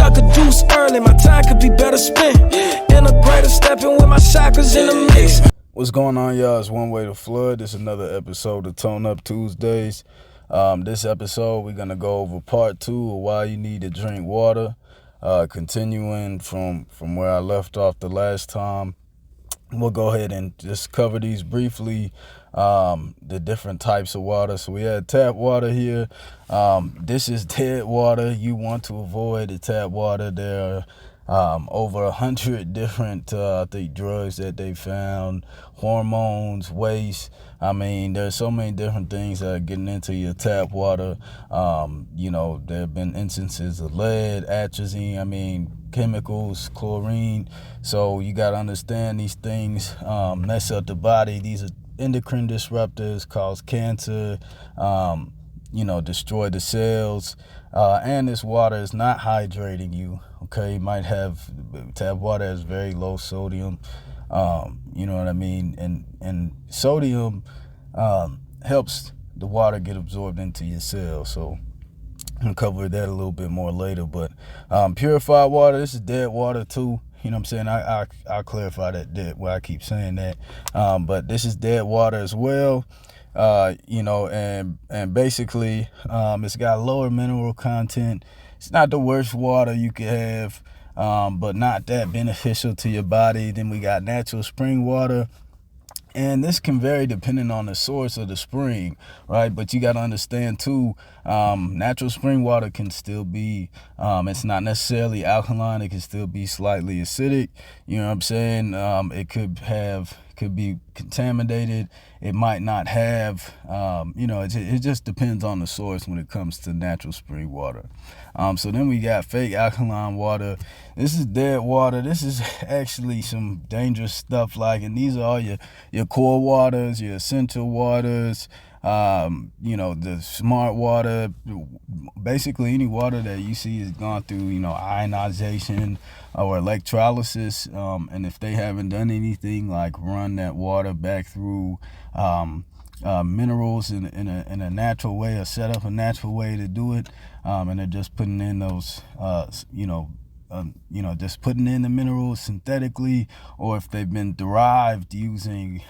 I could do is early, my time could be better spent in a greater stepping with my chakras in the mix. What's going on, y'all? It's One Way to Flood. This is another episode of Tone Up Tuesdays. This episode, we're going to go over part 2 of why you need to drink water. Continuing from where I left off the last time, we'll go ahead and just cover these briefly, the different types of water. So we had tap water here. This is dead water. You want to avoid the tap water. There are over 100 different drugs that they found, hormones, waste. I mean, there's so many different things that are getting into your tap water. There have been instances of lead, atrazine, chemicals, chlorine. So you got to understand these things mess up the body. These are endocrine disruptors, cause cancer, destroy the cells. And this water is not hydrating you. Okay, you might have tap water has very low sodium. And sodium helps the water get absorbed into your cells. So I'll cover that a little bit more later. But purified water, this is dead water too. You know what I'm saying? I'll clarify that why I keep saying that. But this is dead water as well. And basically it's got lower mineral content. It's not the worst water you could have, but not that beneficial to your body. Then we got natural spring water. And this can vary depending on the source of the spring, right? But you got to understand too, natural spring water can still be, it's not necessarily alkaline. It can still be slightly acidic. You know what I'm saying? It could be contaminated. It might not have, it just depends on the source when it comes to natural spring water. So then we got fake alkaline water. This is dead water. This is actually some dangerous stuff, and these are all your core waters, your essential waters, the smart water. Basically any water that you see has gone through, ionization or electrolysis. And if they haven't done anything like run that water back through minerals in a natural way, or set up a natural way to do it, and they're just putting in those just putting in the minerals synthetically, or if they've been derived using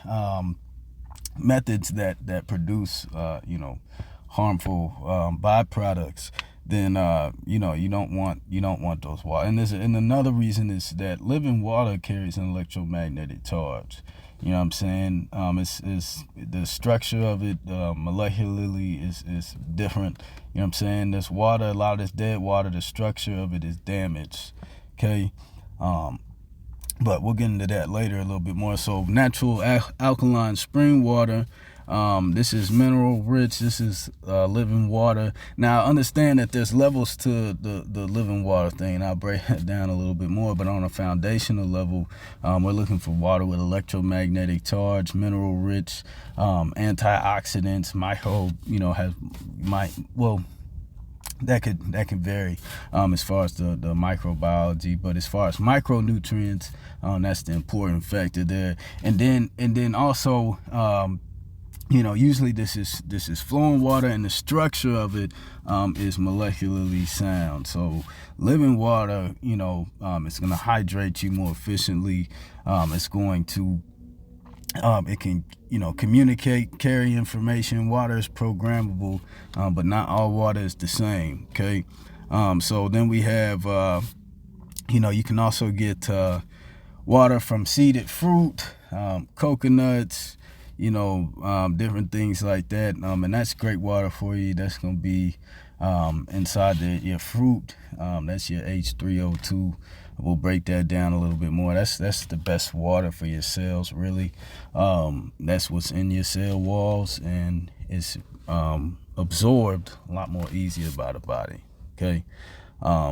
methods that produce harmful byproducts, then you don't want those water. And another reason is that living water carries an electromagnetic charge. You know what I'm saying? It's the structure of it molecularly is different. You know what I'm saying? This water, a lot of this dead water, the structure of it is damaged. Okay. But we'll get into that later a little bit more. So natural alkaline spring water. This is mineral rich. This is living water. Now understand that there's levels to the living water thing. I'll break that down a little bit more, but on a foundational level, we're looking for water with electromagnetic charge, mineral rich, antioxidants, that can vary as far as the microbiology, but as far as micronutrients, that's the important factor there. And then also usually this is flowing water, and the structure of it is molecularly sound. So living water, it's going to hydrate you more efficiently. It's going to it can communicate, carry information. Water is programmable, but not all water is the same. Okay. So then we have you can also get water from seeded fruit, coconuts, different things like that. And that's great water for you. That's going to be inside your fruit. That's your H3O2. We'll break that down a little bit more. That's the best water for your cells, really. That's what's in your cell walls, and it's absorbed a lot more easier by the body. Okay.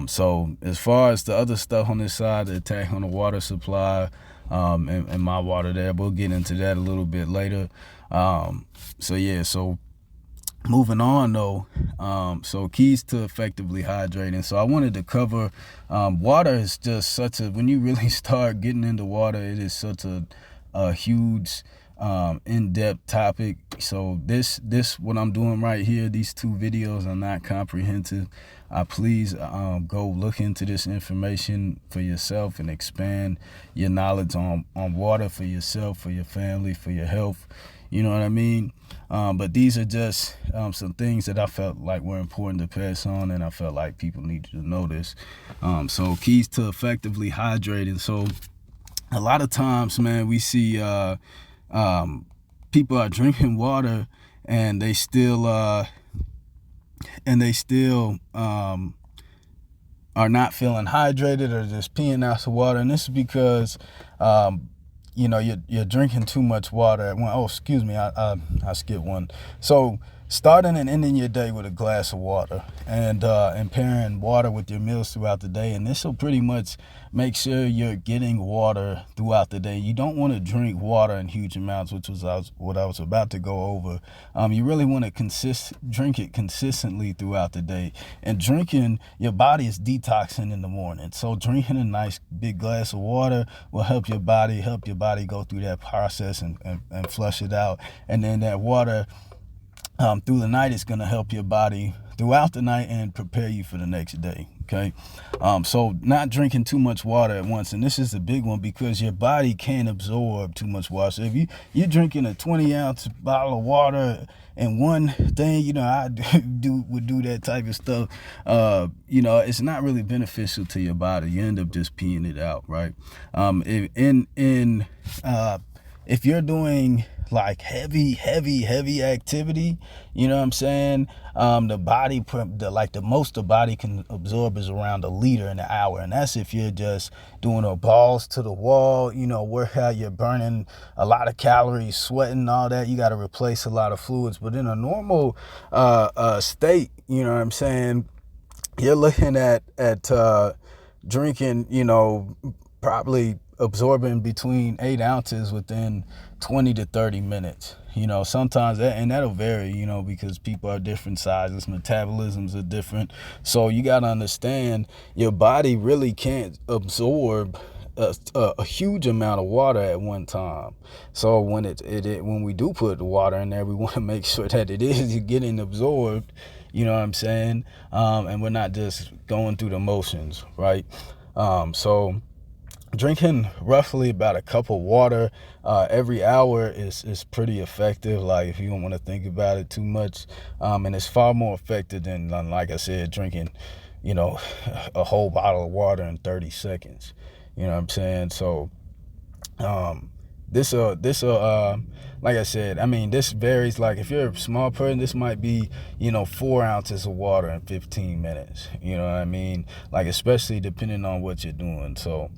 So as far as the other stuff on this side, the attack on the water supply, and my water there, we'll get into that a little bit later. So moving on though, so keys to effectively hydrating. So I wanted to cover, water is just when you really start getting into water, it is such a huge in-depth topic. So this what I'm doing right here, these 2 videos are not comprehensive. Please go look into this information for yourself and expand your knowledge on water for yourself, for your family, for your health. You know what I mean? But these are just some things that I felt like were important to pass on, and I felt like people needed to know this. So keys to effectively hydrating. So a lot of times, man, we see people are drinking water and they still are not feeling hydrated, or just peeing out the water. And this is because you're drinking too much water. Oh, excuse me, I skipped one. So starting and ending your day with a glass of water, and pairing water with your meals throughout the day. And this will pretty much make sure you're getting water throughout the day. You don't want to drink water in huge amounts, which was what I was about to go over. You really want to drink it consistently throughout the day. And drinking, your body is detoxing in the morning. So drinking a nice big glass of water will help your body go through that process and flush it out. And then that water through the night is going to help your body throughout the night and prepare you for the next day. Okay. So not drinking too much water at once. And this is a big one, because your body can't absorb too much water. So if you're drinking a 20-ounce bottle of water in one thing, I would do that type of stuff. It's not really beneficial to your body. You end up just peeing it out, right? If you're doing like heavy activity, you know what I'm saying? The most the body can absorb is around 1 liter in an hour. And that's if you're just doing a balls to the wall, workout, you're burning a lot of calories, sweating, all that. You got to replace a lot of fluids. But in a normal state, you know what I'm saying, you're looking at drinking, probably absorbing between 8 ounces within 20 to 30 minutes. Sometimes that'll vary, because people are different sizes, metabolisms are different. So you got to understand, your body really can't absorb a huge amount of water at one time. So when we do put the water in there, we want to make sure that it is getting absorbed, you know what I'm saying? And we're not just going through the motions, right? So drinking roughly about a cup of water every hour is pretty effective, like if you don't want to think about it too much. And it's far more effective than, like I said, drinking a whole bottle of water in 30 seconds. You know what I'm saying? So this like I said, this varies. Like if you're a small person, this might be 4 ounces of water in 15 minutes. You know what I mean? Like, especially depending on what you're doing. So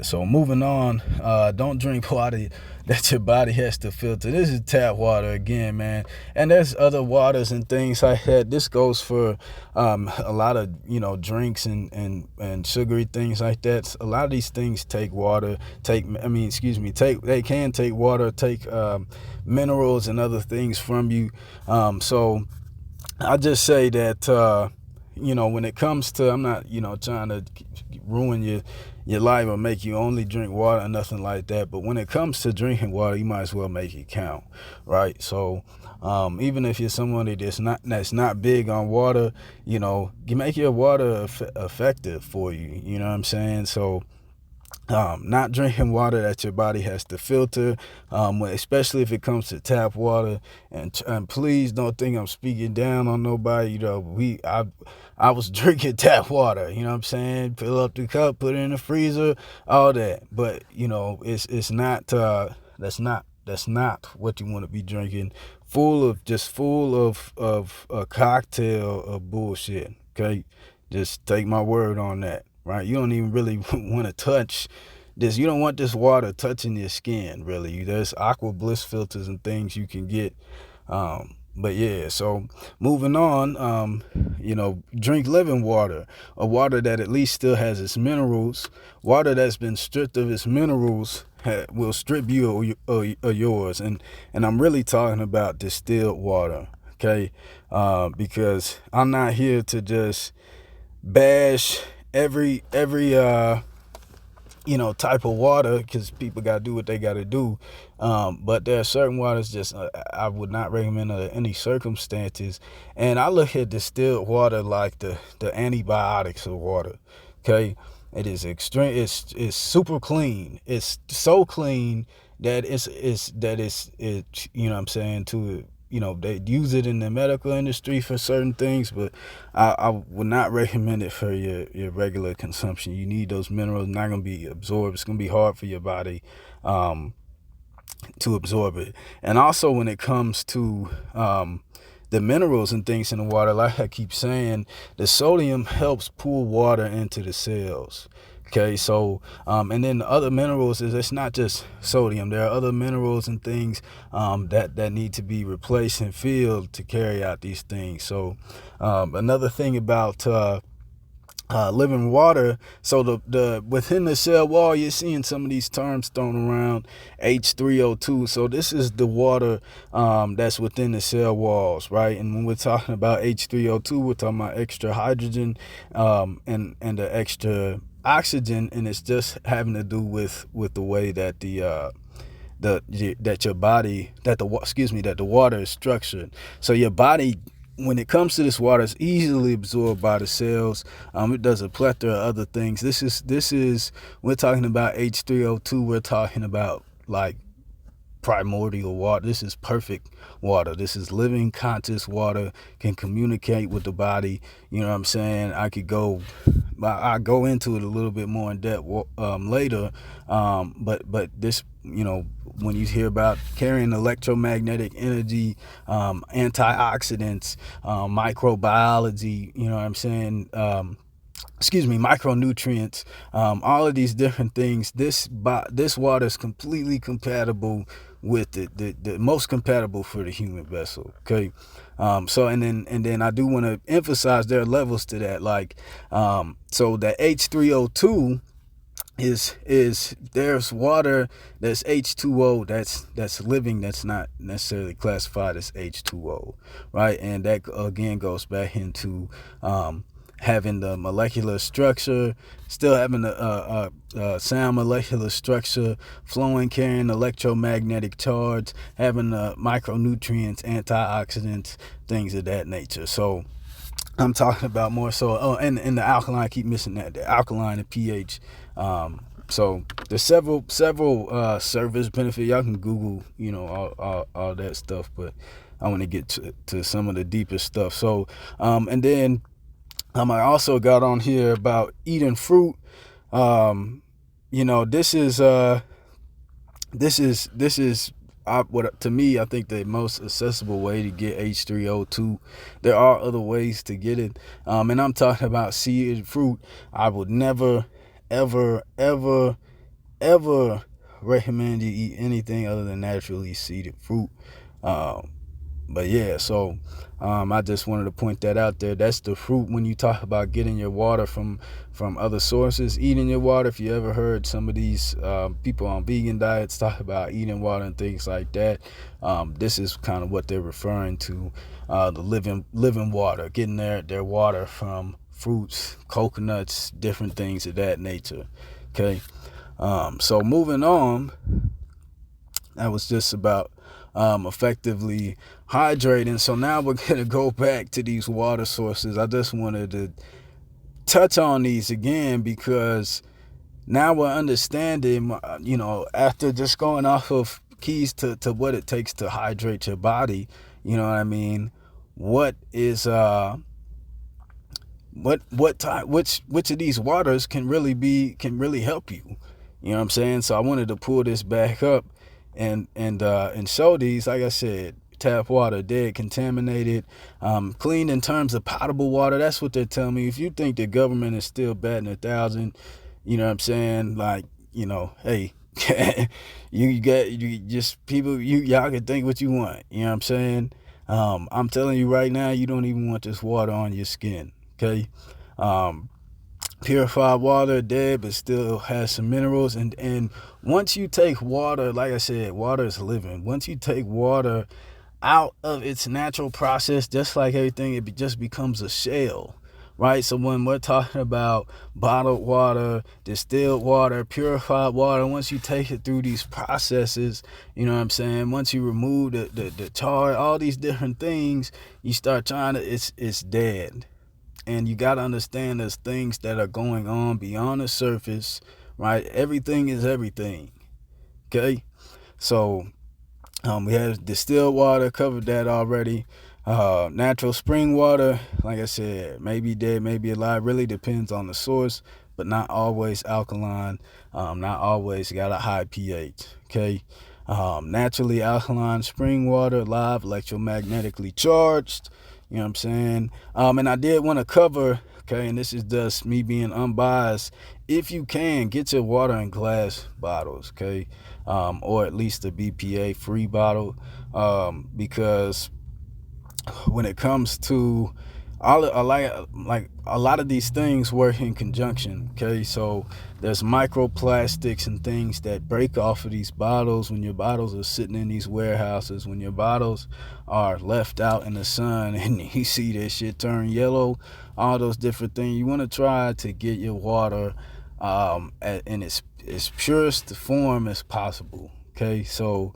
so moving on, don't drink water that your body has to filter. This is tap water again, man. And there's other waters and things like that. This goes for a lot of drinks and sugary things like that. A lot of these things take water. They can take water, take minerals and other things from you. So I just say that when it comes to, I'm not trying to ruin your life or make you only drink water or nothing like that, but when it comes to drinking water, you might as well make it count, right? So even if you're somebody that's not big on water, you make your water effective for you. You know what I'm saying? So not drinking water that your body has to filter, especially if it comes to tap water. And please don't think I'm speaking down on nobody. I was drinking tap water, you know what I'm saying? Fill up the cup, put it in the freezer, all that. But it's not that's not what you want to be drinking. Full of a cocktail of bullshit. Okay, just take my word on that. Right? You don't even really want to touch this. You don't want this water touching your skin, really. There's aqua bliss filters and things you can get. But yeah, so moving on, drink living water, a water that at least still has its minerals. Water that's been stripped of its minerals will strip you of yours. And I'm really talking about distilled water, okay? Because I'm not here to just bash every type of water, because people got to do what they got to do. But there are certain waters just I would not recommend under any circumstances. And I look at distilled water like the antibiotics of water. Okay, it is extreme. It's super clean. It's so clean that it's you know what I'm saying, to they use it in the medical industry for certain things, but I would not recommend it for your regular consumption. You need those minerals, not going to be absorbed. It's going to be hard for your body to absorb it. And also when it comes to the minerals and things in the water, like I keep saying, the sodium helps pull water into the cells. Okay, so and then the other minerals is, it's not just sodium. There are other minerals and things that need to be replaced and filled to carry out these things. So another thing about living water, so the within the cell wall, you're seeing some of these terms thrown around, H3O2. So this is the water that's within the cell walls, right? And when we're talking about H3O2, we're talking about extra hydrogen and the extra oxygen, and it's just having to do with the way that that the water is structured. So your body, when it comes to this water, is easily absorbed by the cells. It does a plethora of other things. This is we're talking about H3O2. We're talking about like primordial water. This is perfect water. This is living, conscious water, can communicate with the body. You know what I'm saying? I go into it a little bit more in depth later. But this, when you hear about carrying electromagnetic energy, antioxidants, microbiology, you know what I'm saying? Micronutrients, all of these different things. This water is completely compatible with it, the most compatible for the human vessel. Okay, so and then I do want to emphasize there are levels to that. Like, so the H3O2 is there's water that's H2O that's living, that's not necessarily classified as H2O, right? And that again goes back into having the molecular structure, still having a sound molecular structure, flowing, carrying electromagnetic charge, having the micronutrients, antioxidants, things of that nature. So I'm talking about more so, and the alkaline, I keep missing that, the alkaline and pH. So there's several service benefits. Y'all can Google, all that stuff, but I want to get to some of the deeper stuff. So, and then I also got on here about eating fruit. This is what to me, I think the most accessible way to get H3O2. There are other ways to get it, and I'm talking about seeded fruit. I would never, ever, ever, ever recommend you eat anything other than naturally seeded fruit. But yeah, so I just wanted to point that out there. That's the fruit when you talk about getting your water from other sources, eating your water. If you ever heard some of these people on vegan diets talk about eating water and things like that, this is kind of what they're referring to, the living water, getting their water from fruits, coconuts, different things of that nature. Okay, so moving on, that was just about effectively hydrating. So now we're going to go back to these water sources. I just wanted to touch on these again because now we're understanding, after just going off of keys to what it takes to hydrate your body, you know what I mean? What is which of these waters can really help you? You know what I'm saying? So I wanted to pull this back up and show these. Like I said, tap water, dead, contaminated, clean in terms of potable water. That's what they're telling me. If you think the government is still batting 1,000, you know what I'm saying? Like, hey, you just people, y'all can think what you want. You know what I'm saying? I'm telling you right now, you don't even want this water on your skin. Okay. Purified water, dead, but still has some minerals. And once you take water, like I said, water is living. Once you take water out of its natural process, just like everything, it just becomes a shell, right? So when we're talking about bottled water, distilled water, purified water, once you take it through these processes, you know what I'm saying? Once you remove the tar, all these different things, you start trying to, it's dead. And you got to understand there's things that are going on beyond the surface, right? Everything is everything, okay? So we have distilled water, covered that already. Natural spring water, like I said, maybe dead, maybe alive. Really depends on the source, but not always alkaline. Not always got a high pH. Okay. Naturally alkaline spring water, live, electromagnetically charged. You know what I'm saying? And I did want to cover, okay, and this is just me being unbiased. If you can, get your water in glass bottles, okay, or at least a BPA free bottle, because when it comes to like a lot of these things work in conjunction, okay? So there's microplastics and things that break off of these bottles when your bottles are sitting in these warehouses, when your bottles are left out in the sun and you see that shit turn yellow, all those different things. You want to try to get your water in its purest form as possible, okay? So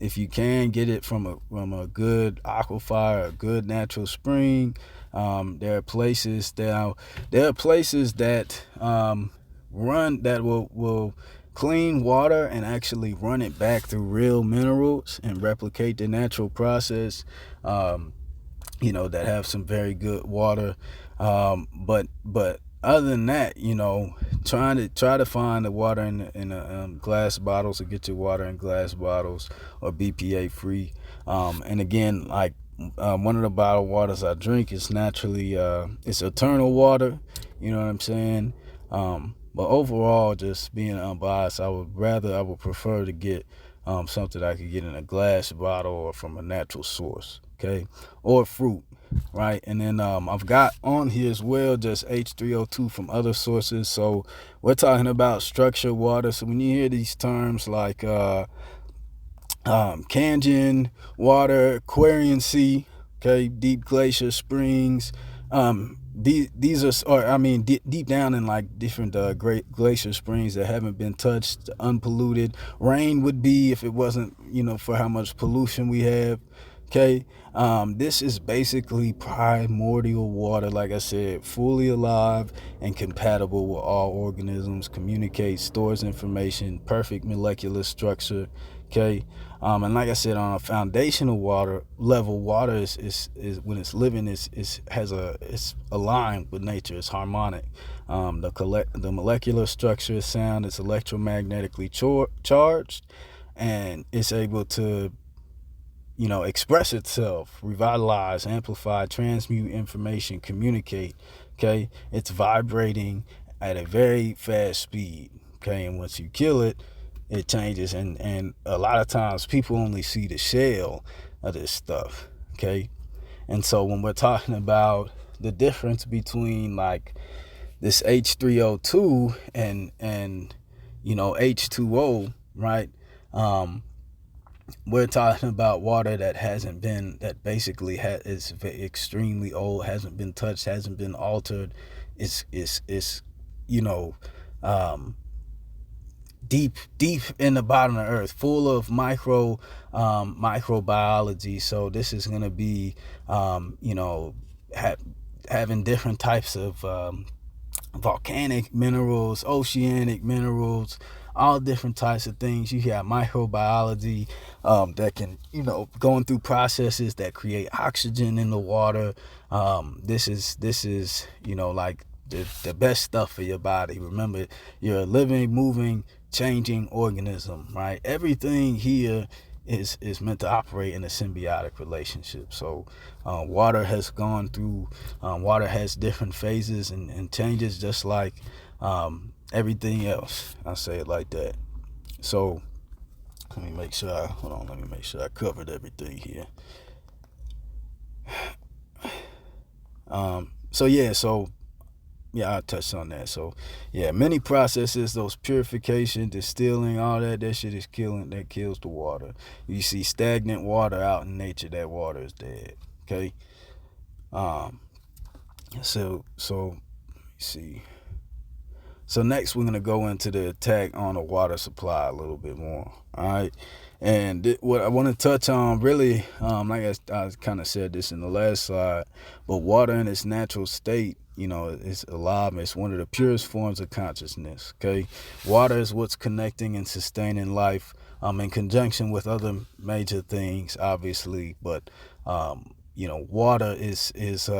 if you can get it from a good aquifer, a good natural spring, there are places that run that will clean water and actually run it back through real minerals and replicate the natural process. That have some very good water. But other than that, try to find the water in glass bottles, or get your water in glass bottles or BPA free. And again, like one of the bottled waters I drink is naturally it's eternal water. You know what I'm saying? But overall, just being unbiased, I would prefer to get something I could get in a glass bottle or from a natural source, okay, or fruit, right? And then I've got on here as well just H3O2 from other sources. So we're talking about structured water. So when you hear these terms like Kangen water, Aquarian Sea, okay, deep glacier springs, these are, or I mean, deep down in like different great glacier springs that haven't been touched, unpolluted. Rain would be if it wasn't, for how much pollution we have. Okay, this is basically primordial water, like I said, fully alive and compatible with all organisms, communicates, stores information, perfect molecular structure. Okay, and like I said, on a foundational level, water is when it's living it's aligned with nature. It's harmonic. The molecular structure is sound. It's electromagnetically charged, and it's able to express itself, revitalize, amplify, transmute information, communicate. Okay, it's vibrating at a very fast speed. Okay, and once you kill it, it changes, and a lot of times people only see the shell of this stuff. Okay, and so when we're talking about the difference between like this H3O2 and H2O, right? We're talking about water that basically is extremely old, hasn't been touched, hasn't been altered. It's um, deep in the bottom of the earth, full of microbiology. So this is going to be having different types of volcanic minerals, oceanic minerals, all different types of things. You have microbiology that can, going through processes that create oxygen in the water. This is like the best stuff for your body. Remember, you're a living, moving, changing organism, right? Everything here is meant to operate in a symbiotic relationship. So water has different phases and changes, just like everything else. I say it like that. So let me make sure I covered everything here. I touched on that. So yeah, many processes, those purification, distilling, all that shit is kills the water. You see stagnant water out in nature, that water is dead. Okay. So let me see. So next we're gonna go into the attack on the water supply a little bit more. All right, and what I want to touch on really, like I kind of said this in the last slide, but water in its natural state, it's alive. It's one of the purest forms of consciousness. Okay, water is what's connecting and sustaining life, in conjunction with other major things, obviously. But water is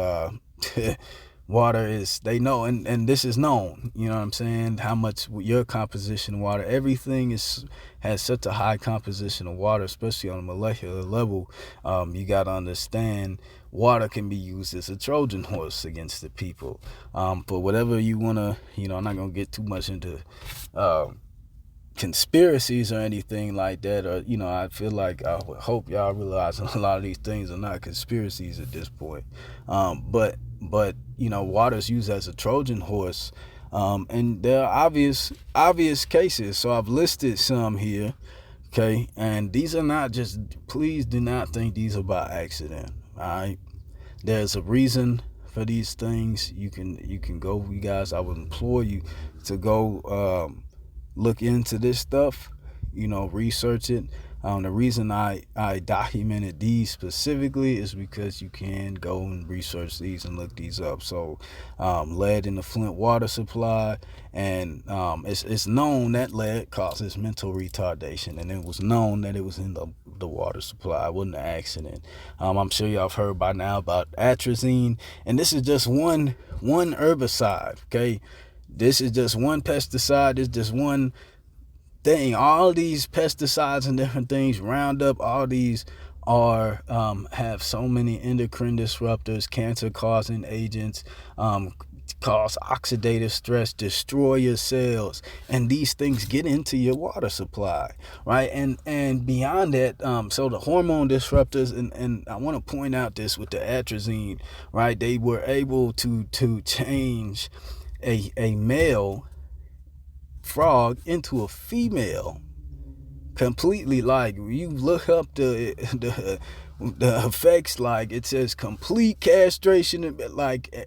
water is, they know, and this is known, you know what I'm saying, how much your composition of water, everything has such a high composition of water, especially on a molecular level. You got to understand water can be used as a Trojan horse against the people, for whatever you want to, I'm not going to get too much into conspiracies or anything like that, or I feel like, I would hope y'all realize a lot of these things are not conspiracies at this point. But water is used as a Trojan horse, and there are obvious cases. So I've listed some here, okay, and these are not just, please do not think these are by accident. All right, there's a reason for these things. You can go, you guys, I would implore you to go look into this stuff, research it. The reason I documented these specifically is because you can go and research these and look these up. So lead in the Flint water supply, and it's known that lead causes mental retardation, and it was known that it was in the water supply. It wasn't an accident. I'm sure y'all have heard by now about atrazine, and this is just one herbicide, okay? This is just one pesticide. It's just one thing. All these pesticides and different things, Roundup, all these are have so many endocrine disruptors, cancer causing agents, cause oxidative stress, destroy your cells, and these things get into your water supply, right? And beyond that, so the hormone disruptors, and I want to point out this with the atrazine, right? They were able to change a male frog into a female completely. Like, you look up the effects, like it says complete castration, like,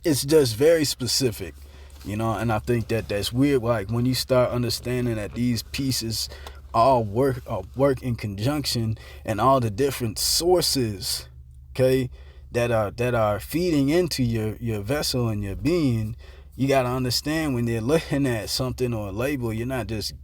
it's just very specific, and I think that's weird. Like, when you start understanding that these pieces all work in conjunction, and all the different sources, okay, that are feeding into your vessel and your being, you got to understand, when they're looking at something or a label, you're not just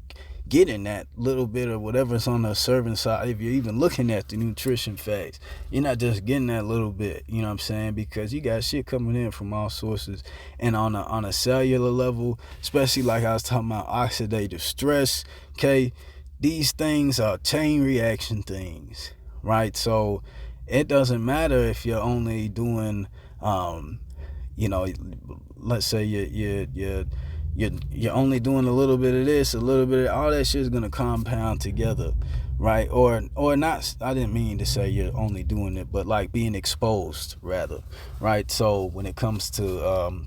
getting that little bit of whatever's on the serving side. If you're even looking at the nutrition facts, you're not just getting that little bit, you know what I'm saying? Because you got shit coming in from all sources. And on a cellular level, especially like I was talking about oxidative stress, okay, these things are chain reaction things, right? So it doesn't matter if you're only doing, let's say you're only doing a little bit of this, a little bit of all that shit is gonna compound together, right? Or not. I didn't mean to say you're only doing it, but like being exposed rather, right? So when it comes to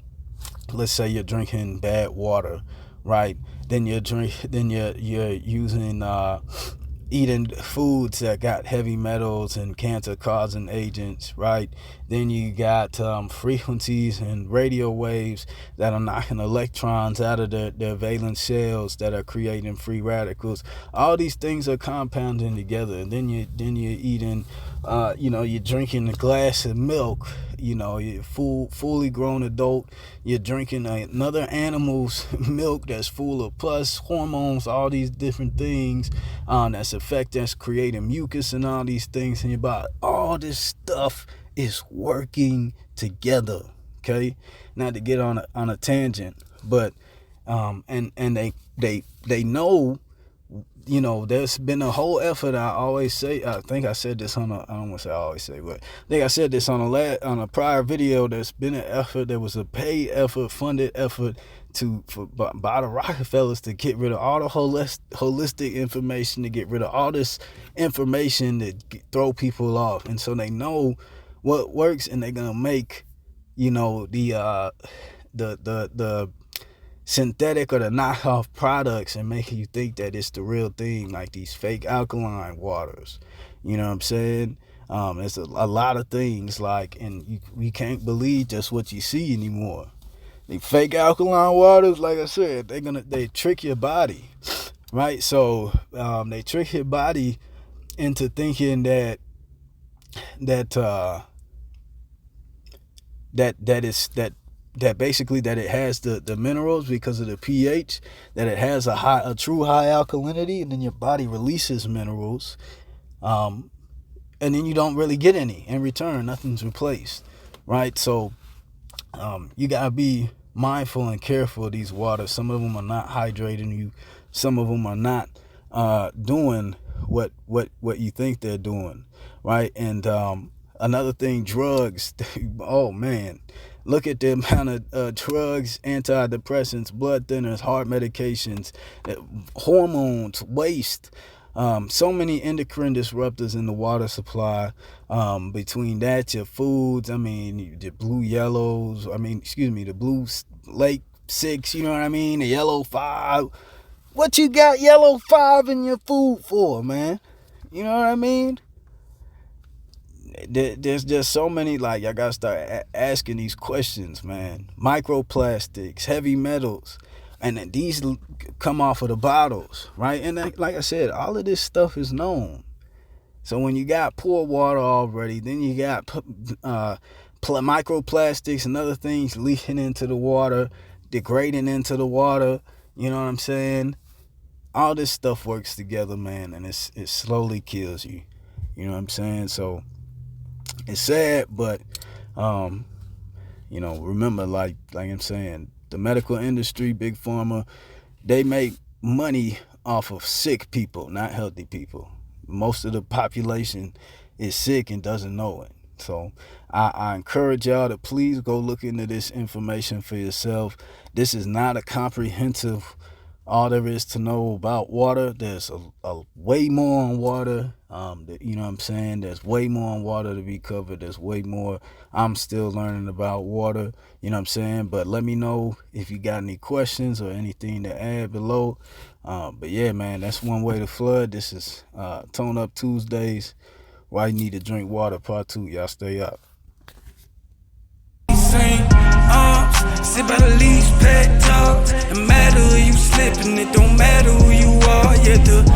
let's say you're drinking bad water, right? Then you're using eating foods that got heavy metals and cancer causing agents, right? Then you got frequencies and radio waves that are knocking electrons out of their valence shells, that are creating free radicals. All these things are compounding together, and then you're eating, you're drinking a glass of milk. You're fully grown adult. You're drinking another animal's milk that's full of plus hormones, all these different things that's creating mucus and all these things in your body. All this stuff is working together. Okay, not to get on a tangent, but and they know. There's been a whole effort. I always say, I think I said this I don't want to say I always say, but I think I said this on a prior video. There's been an effort. There was a paid effort, funded effort by the Rockefellers to get rid of all the holistic information, to get rid of all this information that throw people off. And so they know what works, and they're gonna make, the synthetic or the knockoff products, and making you think that it's the real thing, like these fake alkaline waters. You know what I'm saying? There's a lot of things like, and you can't believe just what you see anymore. The fake alkaline waters, like I said, they trick your body, right? So they trick your body into thinking that basically that it has the minerals because of the pH, that it has a true high alkalinity, and then your body releases minerals, and then you don't really get any in return. Nothing's replaced, right? So you gotta be mindful and careful of these waters. Some of them are not hydrating you. Some of them are not doing what you think they're doing, right? And another thing, drugs. Oh man, look at the amount of drugs, antidepressants, blood thinners, heart medications, hormones, waste. So many endocrine disruptors in the water supply. Between that, your foods, I mean, the blue yellows, the blue lake 6, you know what I mean? The yellow 5. What you got yellow 5 in your food for, man? You know what I mean? There's just so many, like, I gotta start asking these questions, man. Microplastics, heavy metals, and these come off of the bottles, right? And like I said, all of this stuff is known. So when you got poor water already, then you got microplastics and other things leaking into the water, degrading into the water. You know what I'm saying? All this stuff works together, man, and it slowly kills you. You know what I'm saying? So it's sad, but remember, like I'm saying, the medical industry, big pharma, they make money off of sick people, not healthy people. Most of the population is sick and doesn't know it. So I encourage y'all to please go look into this information for yourself. This is not a comprehensive all there is to know about water. There's a way more on water. You know what I'm saying? There's way more on water to be covered. There's way more. I'm still learning about water. You know what I'm saying? But let me know if you got any questions or anything to add below. But yeah, man, that's one way to flood. This is Tone Up Tuesdays. Why you need to drink water, part 2. Y'all stay up. Sit by the leash, pet dog. No matter who you slipping, it don't matter who you are. Yeah, the